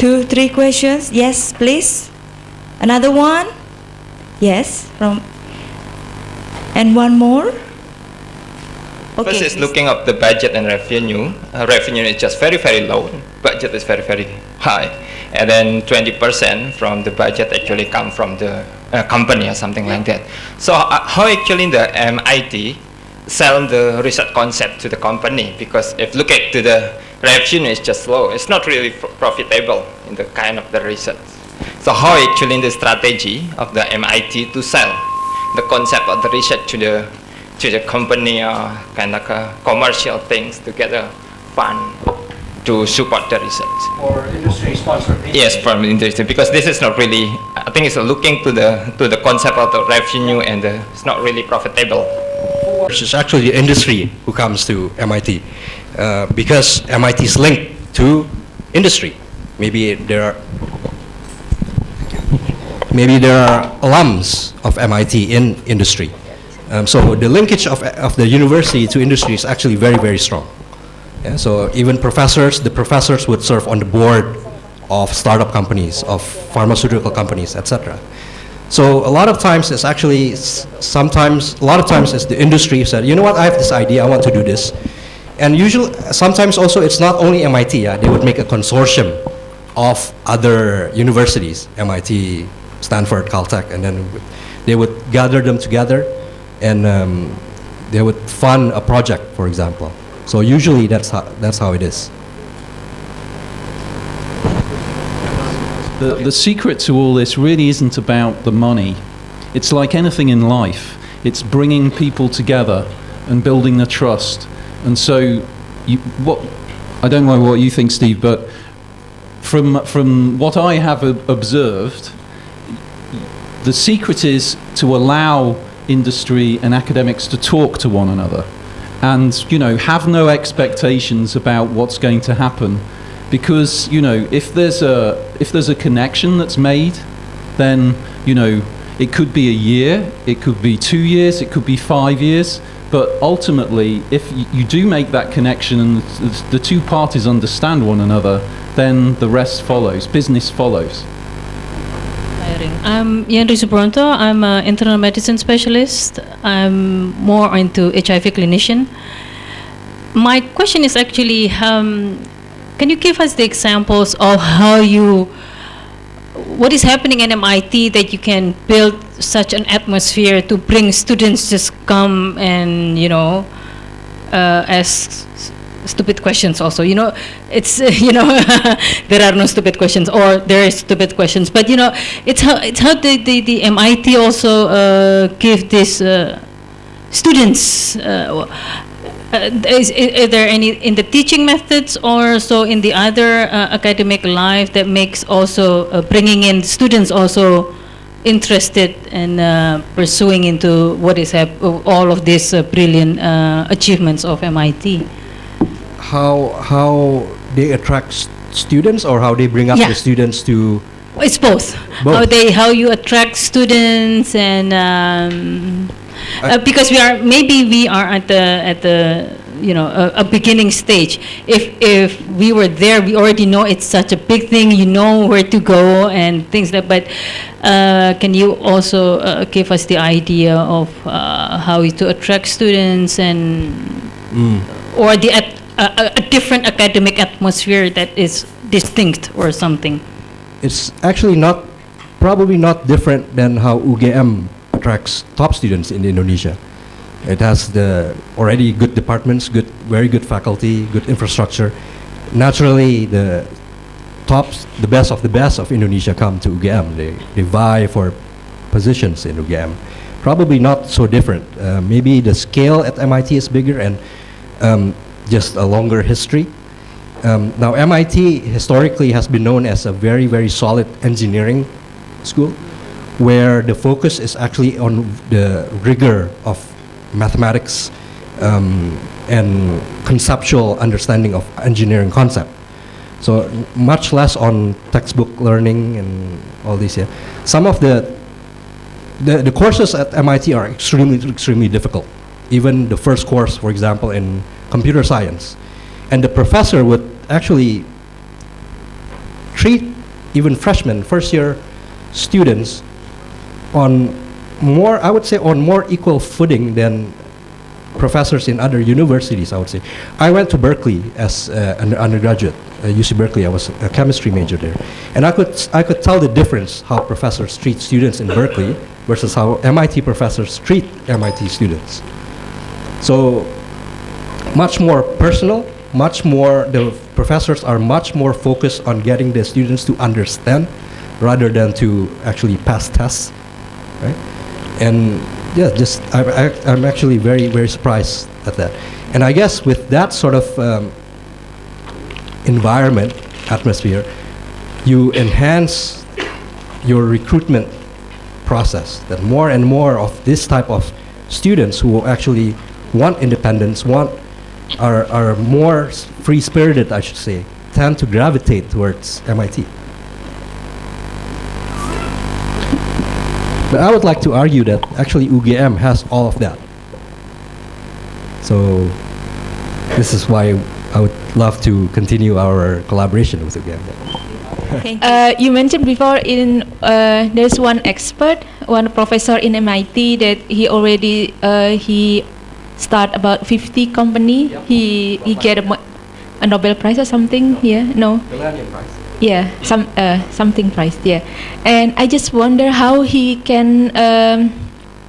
2, 3 questions. Yes, please. Another one. Yes, and one more. Okay. First is looking up the budget and revenue. Revenue is just very, very low. Budget is very, very high. And then 20% from the budget actually come from the company or something like that. So how actually the MIT sell the research concept to the company? Because if look at to the revenue is just low, it's not really profitable in the kind of the research. So how actually the strategy of the MIT to sell the concept of the research to the company or kind of commercial things to get a fund to support the research? Or industry sponsored? Yes, from industry, because this is not really, I think it's looking to the concept of the revenue and it's not really profitable. It's actually the industry who comes to MIT because MIT is linked to industry. Maybe there are alums of MIT in industry. So the linkage of the university to industry is actually very, very strong. Yeah, so even the professors would serve on the board of startup companies, of pharmaceutical companies, etc. So a lot of times it's actually, a lot of times it's the industry said, you know what, I have this idea, I want to do this. And sometimes also it's not only MIT, they would make a consortium of other universities, MIT, Stanford, Caltech, and then they would gather them together and they would fund a project, for example. So usually that's how it is. The secret to all this really isn't about the money. It's like anything in life. It's bringing people together and building the trust. And so, I don't know what you think, Steve, but from what I have observed, the secret is to allow industry and academics to talk to one another and, have no expectations about what's going to happen. Because, if there's a connection that's made, then, it could be a year, it could be 2 years, it could be 5 years. But ultimately, if you do make that connection and the two parties understand one another, then the rest follows, business follows. I'm Yandri Subronto. I'm an internal medicine specialist. I'm more into HIV clinician. My question is actually, can you give us the examples of what is happening in MIT that you can build such an atmosphere to bring students just come and, ask stupid questions also. It's, there are no stupid questions or there is stupid questions. But, it's how the MIT also give these students is there any in the teaching methods or so in the other academic life that makes also bringing in students also interested in pursuing into what is all of these brilliant achievements of MIT? How they attract students or how they bring up the students to? It's both. How you attract students and. Because we are at the a beginning stage. If we were there, we already know it's such a big thing. You know where to go and things like. But can you also give us the idea of how to attract students and or a different academic atmosphere that is distinct or something? It's actually probably not different than how UGM attracts top students in Indonesia. It has the already good departments, very good faculty, good infrastructure. Naturally, the best of the best of Indonesia come to UGM. They vie for positions in UGM. Probably not so different. Maybe the scale at MIT is bigger and just a longer history. Now, MIT historically has been known as a very, very solid engineering school, where the focus is actually on the rigor of mathematics and conceptual understanding of engineering concept. So much less on textbook learning and all these. Yeah. Some of the courses at MIT are extremely difficult. Even the first course, for example, in computer science, and the professor would actually treat even freshmen, first year students on more, I would say, on more equal footing than professors in other universities, I would say. I went to Berkeley as an undergraduate, UC Berkeley. I was a chemistry major there. And I could tell the difference how professors treat students in Berkeley versus how MIT professors treat MIT students. So much more personal, much more, the professors are much more focused on getting the students to understand rather than to actually pass tests, right? And yeah, just I'm actually very, very surprised at that. And I guess with that sort of environment, atmosphere, you enhance your recruitment process, that more and more of this type of students who actually want independence, are more free-spirited, I should say, tend to gravitate towards MIT. But I would like to argue that actually UGM has all of that. So this is why I would love to continue our collaboration with UGM. Thank you. You mentioned before there's one expert, one professor in MIT that he already he start about 50 company. He get a Nobel Prize or something. Yeah, no. Millennium Prize. Yeah, something price. Yeah, and I just wonder how he can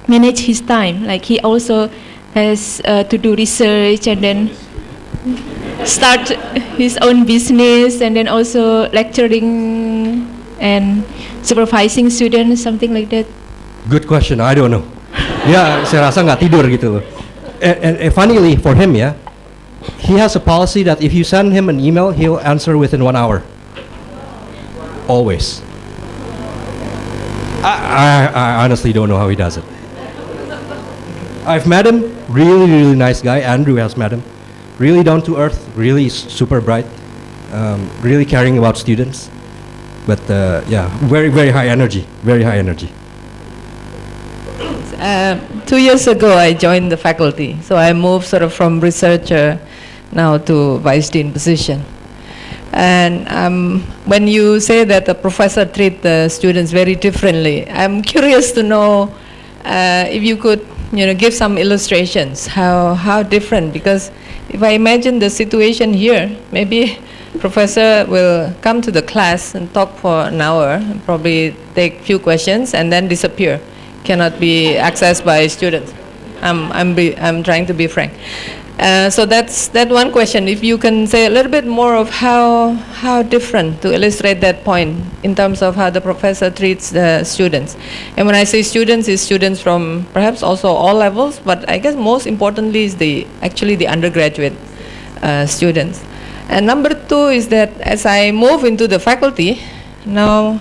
manage his time. Like he also has to do research and then start his own business and then also lecturing and supervising students, something like that. Good question. I don't know. Ya, saya rasa nggak tidur gitu loh. And funnily for him, yeah, he has a policy that if you send him an email, he'll answer within 1 hour. Always. I honestly don't know how he does it. I've met him. Really, really nice guy. Andrew has met him. Really down to earth. Really super bright. Really caring about students. But yeah, very, very high energy. Very high energy. 2 years ago, I joined the faculty, so I moved sort of from researcher now to vice dean position. And when you say that the professor treat the students very differently, I'm curious to know if you could, give some illustrations how different. Because if I imagine the situation here, maybe professor will come to the class and talk for an hour, and probably take few questions and then disappear. Cannot be accessed by students. I'm trying to be frank. So that's that one question. If you can say a little bit more of how different to illustrate that point in terms of how the professor treats the students. And when I say students, it's students from perhaps also all levels, but I guess most importantly is actually the undergraduate students. And number two is that as I move into the faculty now.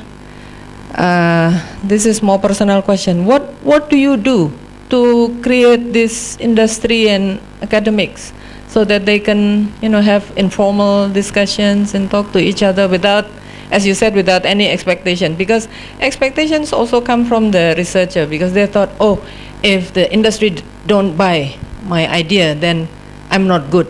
This is more personal question. What do you do to create this industry and academics so that they can, have informal discussions and talk to each other without, as you said, without any expectation? Because expectations also come from the researcher, because they thought, oh, if the industry don't buy my idea, then I'm not good.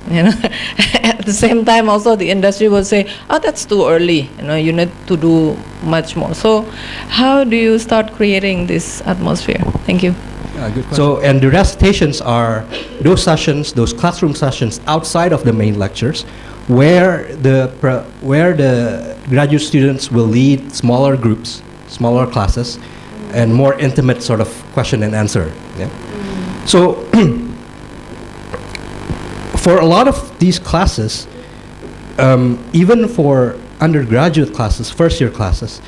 At the same time also the industry will say, oh, that's too early, you need to do much more. So how do you start creating this atmosphere? Thank you. Good question. So, and the recitations are those sessions, those classroom sessions outside of the main lectures, where the graduate students will lead smaller groups, smaller classes, and more intimate sort of question and answer. Yeah. So for a lot of these classes, even for undergraduate classes, first-year classes,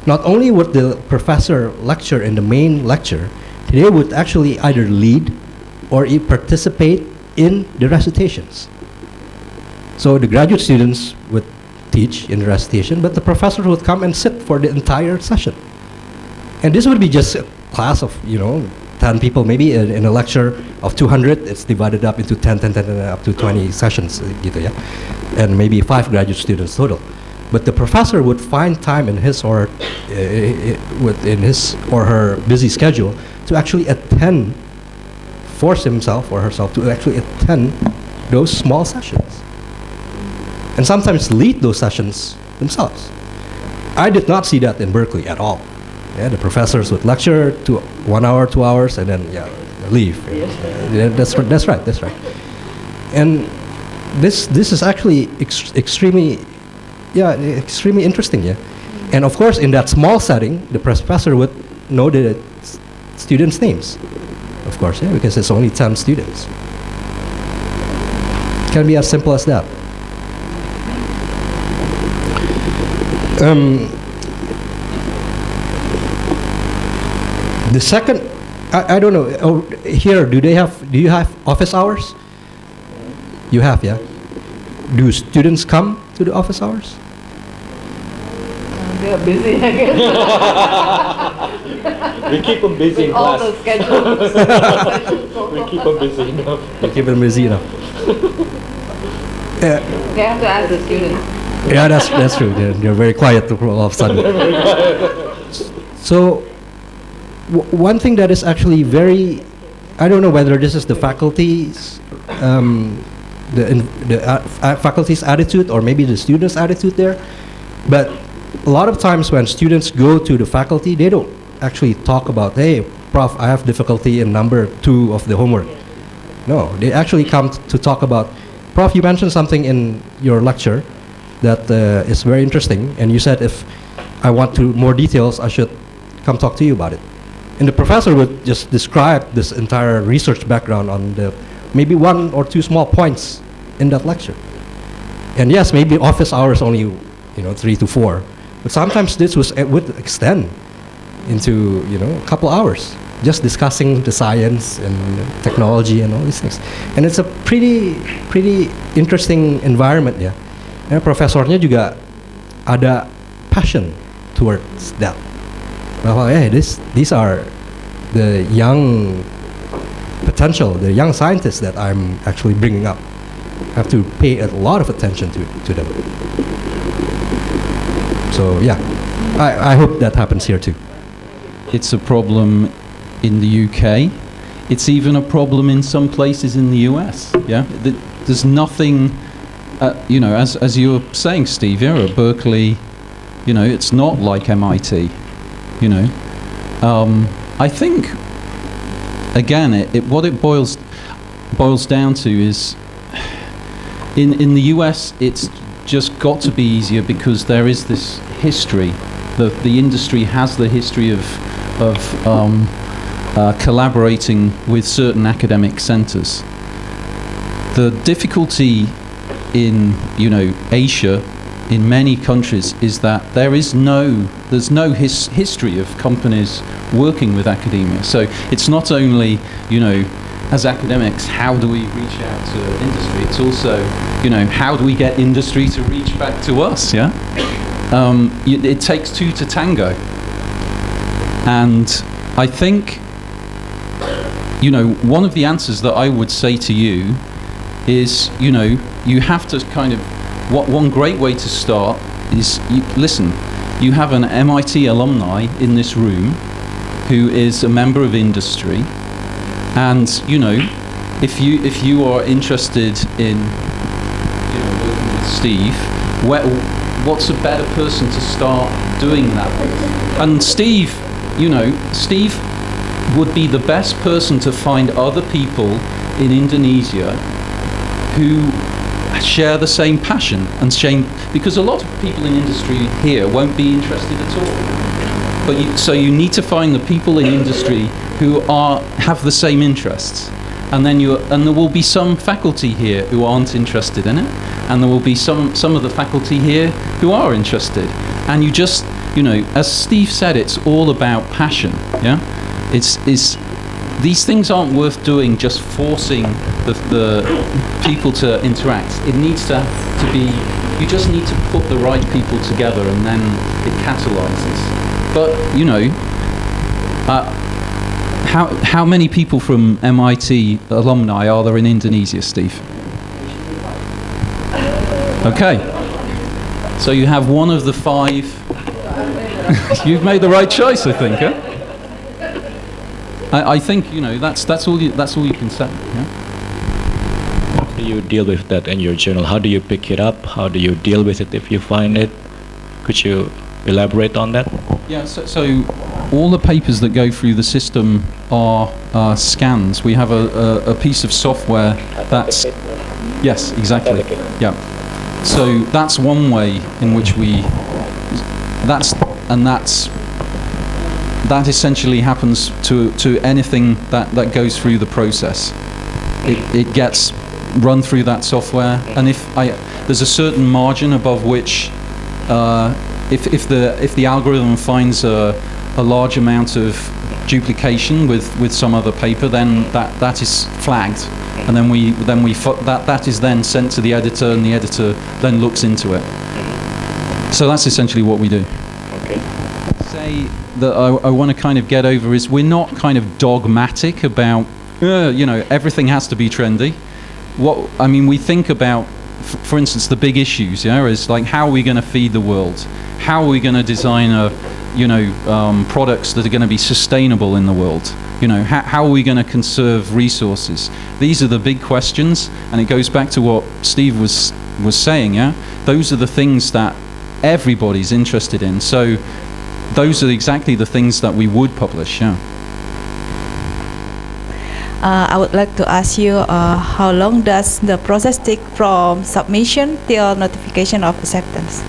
not only would the professor lecture in the main lecture, they would actually either lead or participate in the recitations. So the graduate students would teach in the recitation, but the professor would come and sit for the entire session. And this would be just a class of, 10 people, maybe in a lecture of 200, it's divided up into 10, up to 20 sessions, and maybe 5 graduate students total. But the professor would find time in his or her busy schedule to actually force himself or herself to actually attend those small sessions, and sometimes lead those sessions themselves. I did not see that in Berkeley at all. Yeah, the professors would lecture to 1 hour, 2 hours, and then leave. Yeah, that's right. And this is actually extremely interesting. Yeah, and of course in that small setting, the professor would know the students' names, of course, yeah, because it's only 10 students. It can be as simple as that. The second, I don't know. Here, do you have office hours? You have, yeah. Do students come to the office hours? They are busy again. We keep them busy in All class. the schedules. We keep them busy enough. You keep them busy enough. They have to ask the students. Yeah, that's true. They're very quiet all of a sudden. So, one thing that is actually very, I don't know whether this is the faculty's, faculty's attitude or maybe the students' attitude there, but a lot of times when students go to the faculty, they don't actually talk about, hey, Prof, I have difficulty in number 2 of the homework. No, they actually come to talk about, Prof, you mentioned something in your lecture that is very interesting, and you said if I want more details, I should come talk to you about it. And the professor would just describe this entire research background on the maybe 1 or 2 small points in that lecture. And yes, maybe office hours only 3 to 4, but sometimes this would extend into a couple hours just discussing the science and technology and all these things. And it's a pretty interesting environment, yeah. And profesornya juga ada passion towards that. Bahwa these are the young potential, the young scientists that I'm actually bringing up. I have to pay a lot of attention to them. So yeah, I hope that happens here too. It's a problem in the UK. It's even a problem in some places in the US. Yeah, there's nothing. As you were saying, Steve, at Berkeley, it's not like MIT. I think again, what it boils down to is in the US, it's just got to be easier because there is this history. The industry has the history of collaborating with certain academic centers. The difficulty in Asia, in many countries, is that there's no history of companies working with academia. So it's not only as academics, how do we reach out to industry? It's also how do we get industry to reach back to us? Yeah, it takes 2 to tango, and I think one of the answers that I would say to you is you have to one great way to start is listen. You have an MIT alumni in this room who is a member of industry, and if you are interested in working with Steve, what's a better person to start doing that with? And Steve would be the best person to find other people in Indonesia who share the same passion and shame, because a lot of people in industry here won't be interested at all. But so you need to find the people in industry who have the same interests, and then there will be some faculty here who aren't interested in it, and there will be some of the faculty here who are interested, and you just as Steve said, it's all about passion. Yeah, it's these things aren't worth doing just forcing the people to interact. It needs to be, you just need to put the right people together and then it catalyzes. But how many people from MIT alumni are there in Indonesia, Steve? Okay, so you have one of the 5. You've made the right choice, I think. Huh? I think that's all you can say. Yeah? How do you deal with that in your journal? How do you pick it up? How do you deal with it if you find it? Could you elaborate on that? Yeah, so all the papers that go through the system are scans. We have a piece of software that's... Yes, exactly. Yeah. So that's one way in which that essentially happens to anything that goes through the process. It gets run through that software, and there's a certain margin above which if the algorithm finds a large amount of duplication with some other paper, then that is flagged, and then that is then sent to the editor, and the editor then looks into it. So that's essentially what we do. Okay. Say that I want to kind of get over is we're not kind of dogmatic about everything has to be trendy. We think about, for instance, the big issues, is like, how are we going to feed the world? How are we going to design products that are going to be sustainable in the world? How are we going to conserve resources? These are the big questions, and it goes back to what Steve was saying. Those are the things that everybody's interested in. So those are exactly the things that we would publish. I would like to ask you, how long does the process take from submission till notification of acceptance?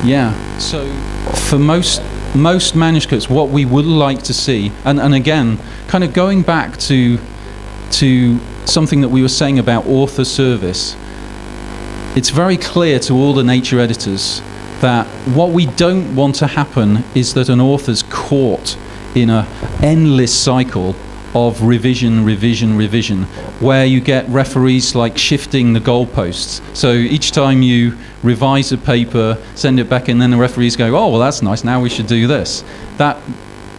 Yeah, so for most manuscripts, what we would like to see, and again, kind of going back to something that we were saying about author service, it's very clear to all the Nature editors that what we don't want to happen is that an author's caught in an endless cycle of revision, where you get referees like shifting the goalposts. So each time you revise a paper, send it back, and then the referees go, oh, well, that's nice, now we should do this. That,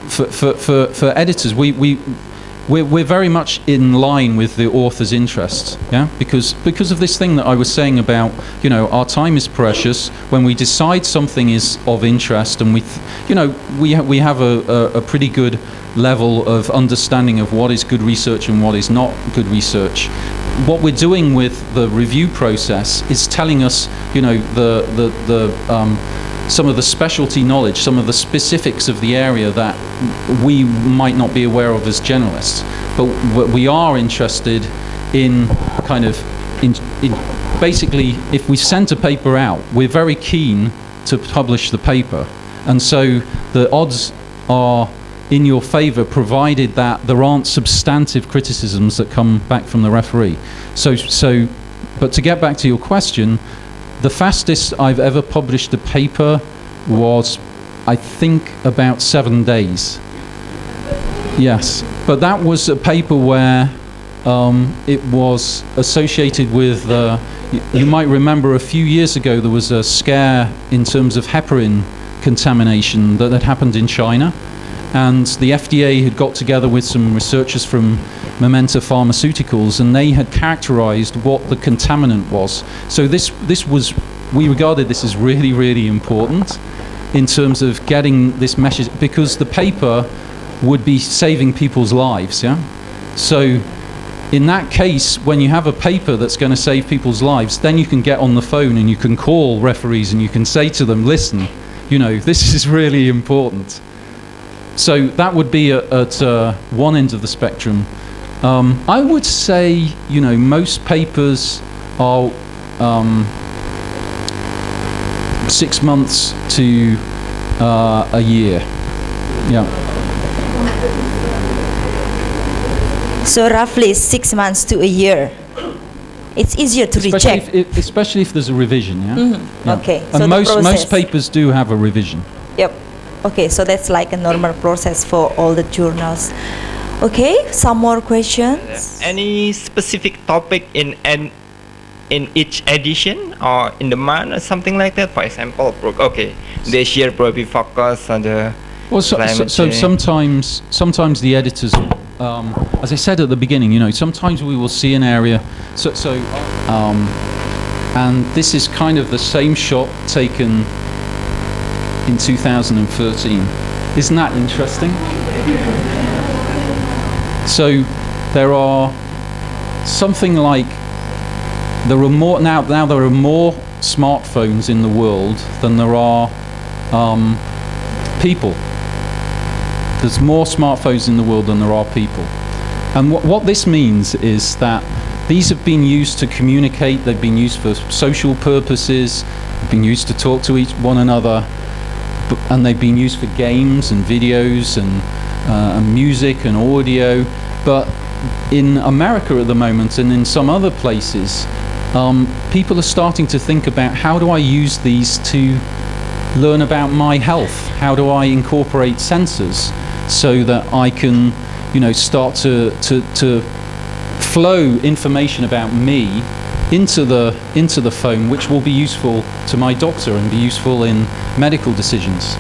for editors, we're very much in line with the author's interests, because of this thing that I was saying about, our time is precious. When we decide something is of interest, and we have a pretty good level of understanding of what is good research and what is not good research. What we're doing with the review process is telling us, some of the specialty knowledge, some of the specifics of the area that we might not be aware of as generalists. But we are interested in basically, if we sent a paper out, we're very keen to publish the paper. And so the odds are in your favor, provided that there aren't substantive criticisms that come back from the referee. But to get back to your question, the fastest I've ever published a paper was, I think, about 7 days. Yes, but that was a paper where it was associated with, you might remember a few years ago there was a scare in terms of heparin contamination that had happened in China. And the FDA had got together with some researchers from Momenta Pharmaceuticals, and they had characterized what the contaminant was. So we regarded this as really, really important in terms of getting this message, because the paper would be saving people's lives, So in that case, when you have a paper that's going to save people's lives, then you can get on the phone and you can call referees and you can say to them, listen, this is really important. So that would be at one end of the spectrum. I would say, most papers are 6 months to a year. Yeah. So roughly 6 months to a year. It's easier to reject. Especially if there's a revision, Mm-hmm. Yeah. Okay. And so most papers do have a revision. Yep. Okay, so that's like a normal process for all the journals. Okay, some more questions? Any specific topic in each edition or in the month or something like that? For example, this year probably focus on the climate so change. sometimes the editors, as I said at the beginning, sometimes we will see an area. And this is kind of the same shot taken in 2013. Isn't that interesting? So there are something like there are more smartphones in the world than there are people. There's more smartphones in the world than there are people. And what this means is that these have been used to communicate, they've been used for social purposes, they've been used to talk to one another, and they've been used for games and videos and music and audio. But in America at the moment and in some other places, people are starting to think about, how do I use these to learn about my health? How do I incorporate sensors so that I can, start to flow information about me into the phone, which will be useful to my doctor and be useful in medical decisions.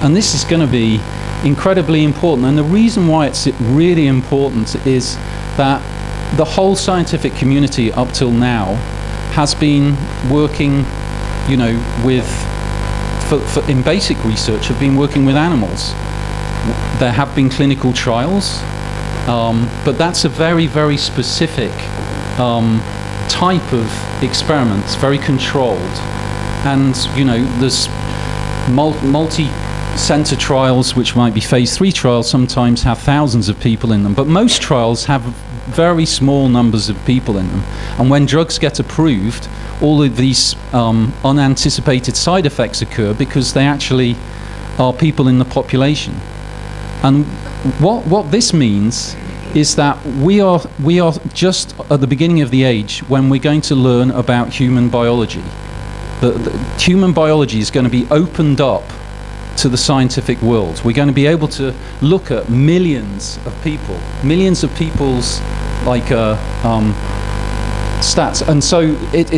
And this is going to be incredibly important. And the reason why it's really important is that the whole scientific community up till now has been working, in basic research, have been working with animals. There have been clinical trials, but that's a very, very specific type of experiments, very controlled. And, there's multi-center trials, which might be phase 3 trials, sometimes have thousands of people in them. But most trials have very small numbers of people in them. And when drugs get approved, all of these unanticipated side effects occur because they actually are people in the population. And what this means is that we are just at the beginning of the age when we're going to learn about human biology. The human biology is going to be opened up to the scientific world. We're going to be able to look at millions of people's stats, and so it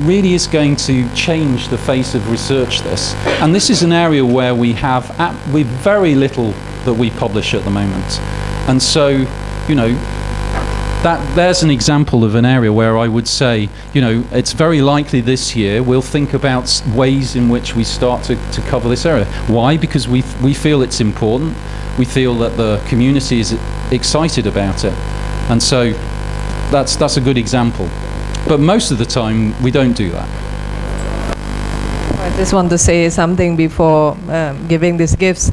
really is going to change the face of research. And this is an area where we have very little that we publish at the moment, and so there's an example of an area where I would say, it's very likely this year we'll think about ways in which we start to cover this area. Why? Because we feel it's important. We feel that the community is excited about it, and so that's a good example. But most of the time we don't do that. I just want to say something before giving these gifts.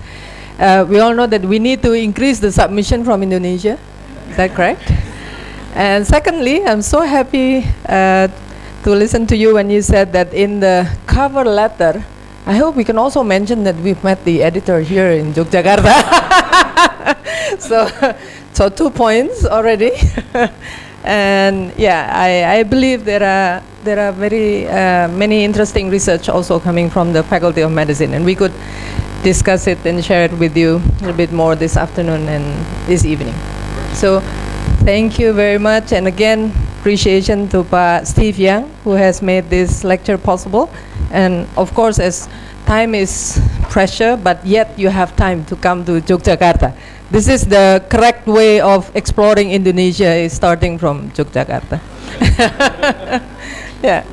We all know that we need to increase the submission from Indonesia. Is that correct? And secondly, I'm so happy to listen to you when you said that in the cover letter, I hope we can also mention that we've met the editor here in Yogyakarta. So 2 points already. And yeah, I believe there are very many interesting research also coming from the Faculty of Medicine, and we could discuss it and share it with you a little bit more this afternoon and this evening. So thank you very much, and again, appreciation to Pa Steve Yang, who has made this lecture possible. And of course, as time is pressure, but yet you have time to come to Yogyakarta. This is the correct way of exploring Indonesia, is starting from Yogyakarta. Yeah.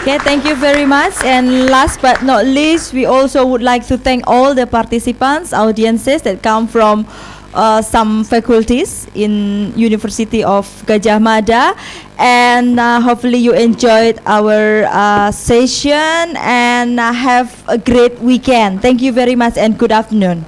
Okay, thank you very much. And last but not least, we also would like to thank all the participants, audiences that come from some faculties in University of Gajah Mada, and hopefully you enjoyed our session and have a great weekend. Thank you very much and good afternoon.